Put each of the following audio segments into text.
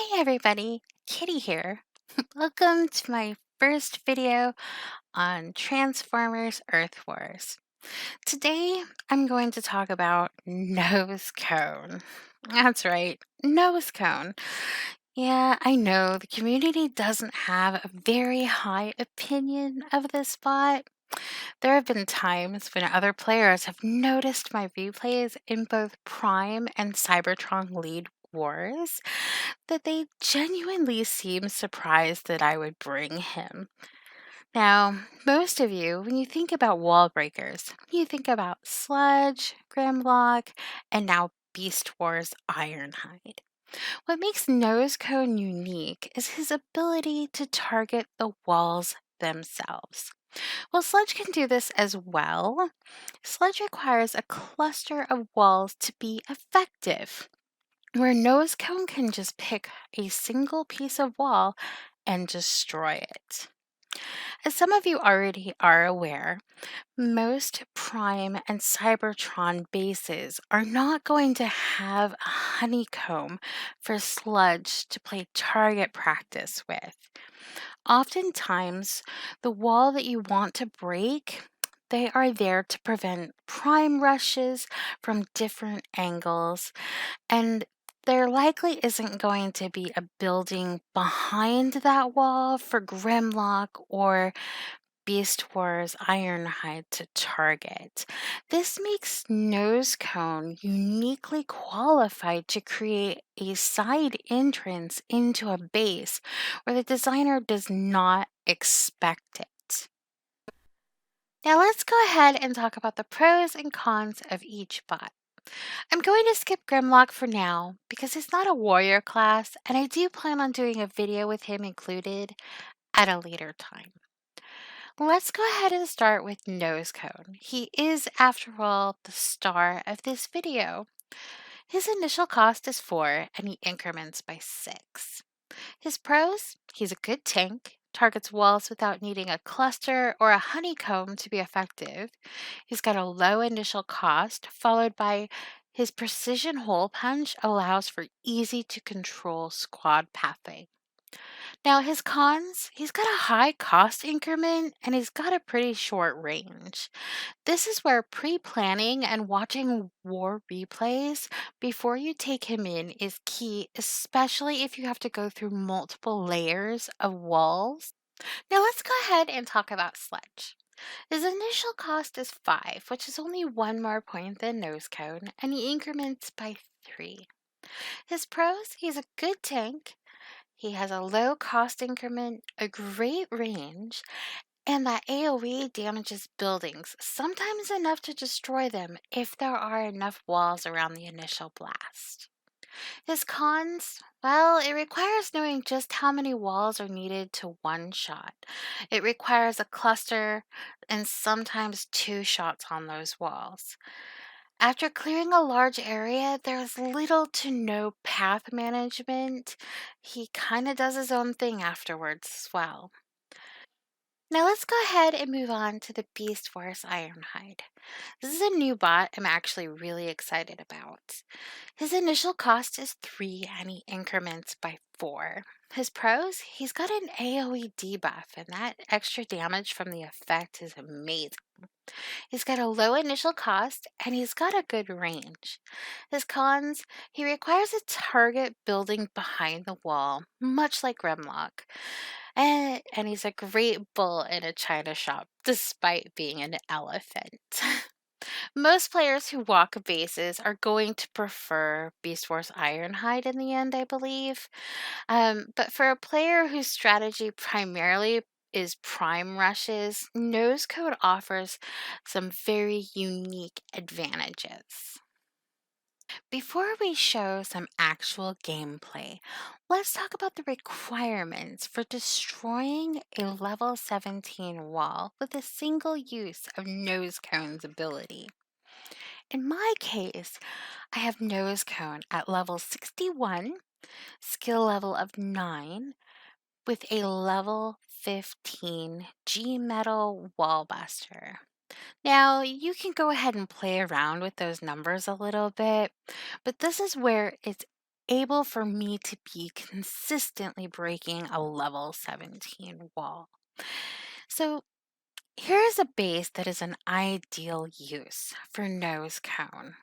Hi everybody, Kitty here. Welcome to my first video on Transformers Earth Wars. Today I'm going to talk about Nosecone. That's right, Nosecone. Yeah, I know the community doesn't have a very high opinion of this bot. There have been times when other players have noticed my replays in both Prime and Cybertron Lead Wars that they genuinely seem surprised that I would bring him. Now, most of you, when you think about wall breakers, you think about Sludge, Grimlock, and now Beast Wars Ironhide. What makes Nosecone unique is his ability to target the walls themselves. Well, Sludge can do this as well. Sludge requires a cluster of walls to be effective, where Nosecone can just pick a single piece of wall and destroy it. As some of you already are aware, most Prime and Cybertron bases are not going to have a honeycomb for Sludge to play target practice with. Oftentimes, the wall that you want to break, they are there to prevent Prime rushes from different angles, and there likely isn't going to be a building behind that wall for Grimlock or Beast Wars Ironhide to target. This makes Nosecone uniquely qualified to create a side entrance into a base where the designer does not expect it. Now let's go ahead and talk about the pros and cons of each bot. I'm going to skip Grimlock for now because he's not a warrior class, and I do plan on doing a video with him included at a later time. Let's go ahead and start with Nosecone. He is, after all, the star of this video. His initial cost is 4 and he increments by 6. His pros: he's a good tank, targets walls without needing a cluster or a honeycomb to be effective. He's got a low initial cost, followed by his precision hole punch allows for easy to control squad pathing. Now, his cons: he's got a high cost increment and he's got a pretty short range. This is where pre planning and watching war replays before you take him in is key, especially if you have to go through multiple layers of walls. Now, let's go ahead and talk about Sludge. His initial cost is 5, which is only 1 more point than Nosecone, and he increments by 3. His pros: he's a good tank. He has a low cost increment, a great range, and that AoE damages buildings, sometimes enough to destroy them if there are enough walls around the initial blast. His cons: well, it requires knowing just how many walls are needed to one shot. It requires a cluster and sometimes 2 shots on those walls. After clearing a large area, there's little to no path management. He kind of does his own thing afterwards as well. Now let's go ahead and move on to the Beast Force Ironhide. This is a new bot I'm actually really excited about. His initial cost is 3 and he increments by 4. His pros: he's got an AoE debuff and that extra damage from the effect is amazing. He's got a low initial cost and he's got a good range. His cons: he requires a target building behind the wall, much like Grimlock. And he's a great bull in a china shop, despite being an elephant. Most players who walk bases are going to prefer Beast Wars Ironhide in the end, I believe. But for a player whose strategy primarily is prime rushes, Nosecode offers some very unique advantages. Before we show some actual gameplay, let's talk about the requirements for destroying a level 17 wall with a single use of Nosecone's ability. In my case, I have Nosecone at level 61, skill level of 9, with a level 15 G-Metal Wallbuster. Now, you can go ahead and play around with those numbers a little bit, but this is where it's able for me to be consistently breaking a level 17 wall. So here's a base that is an ideal use for nose cone.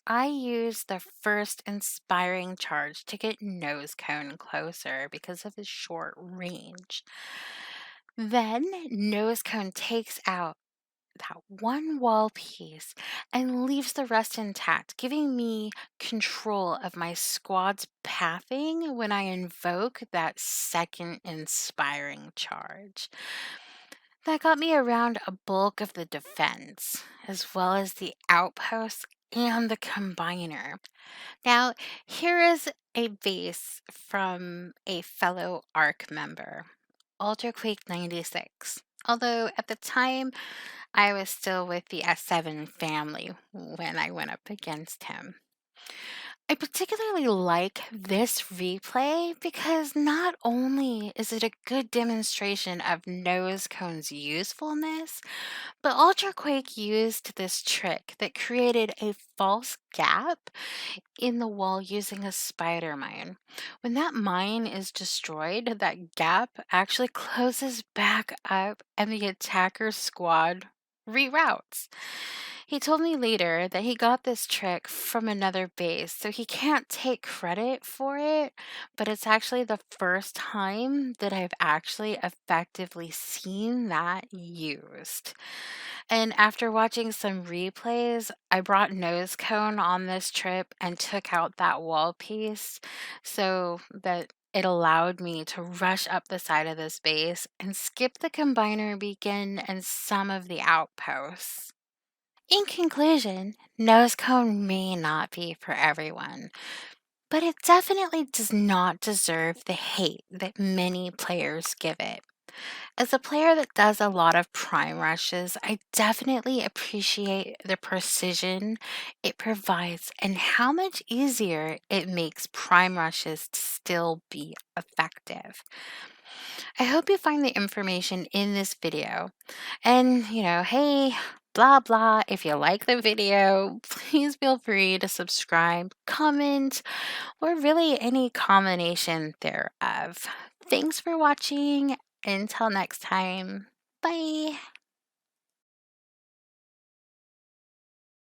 I use the first inspiring charge to get nose cone closer because of his short range. Then nose cone takes out that one wall piece and leaves the rest intact, giving me control of my squad's pathing when I invoke that second inspiring charge. That got me around a bulk of the defense, as well as the outposts and the combiner. Now, here is a base from a fellow ARC member, UltraQuake 96. Although at the time, I was still with the S7 family when I went up against him. I particularly like this replay because not only is it a good demonstration of nose cone's usefulness, but UltraQuake used this trick that created a false gap in the wall using a spider mine. When that mine is destroyed, that gap actually closes back up and the attacker's squad reroutes. He told me later that he got this trick from another base, so he can't take credit for it, but it's actually the first time that I've actually effectively seen that used. And after watching some replays, I brought nose cone on this trip and took out that wall piece so that it allowed me to rush up the side of this base and skip the combiner beacon and some of the outposts. In conclusion, nose cone may not be for everyone, but it definitely does not deserve the hate that many players give it. As a player that does a lot of prime rushes, I definitely appreciate the precision it provides and how much easier it makes prime rushes to still be effective. I hope you find the information in this video. And, hey, blah, blah, if you like the video, please feel free to subscribe, comment, or really any combination thereof. Thanks for watching. Until next time, bye.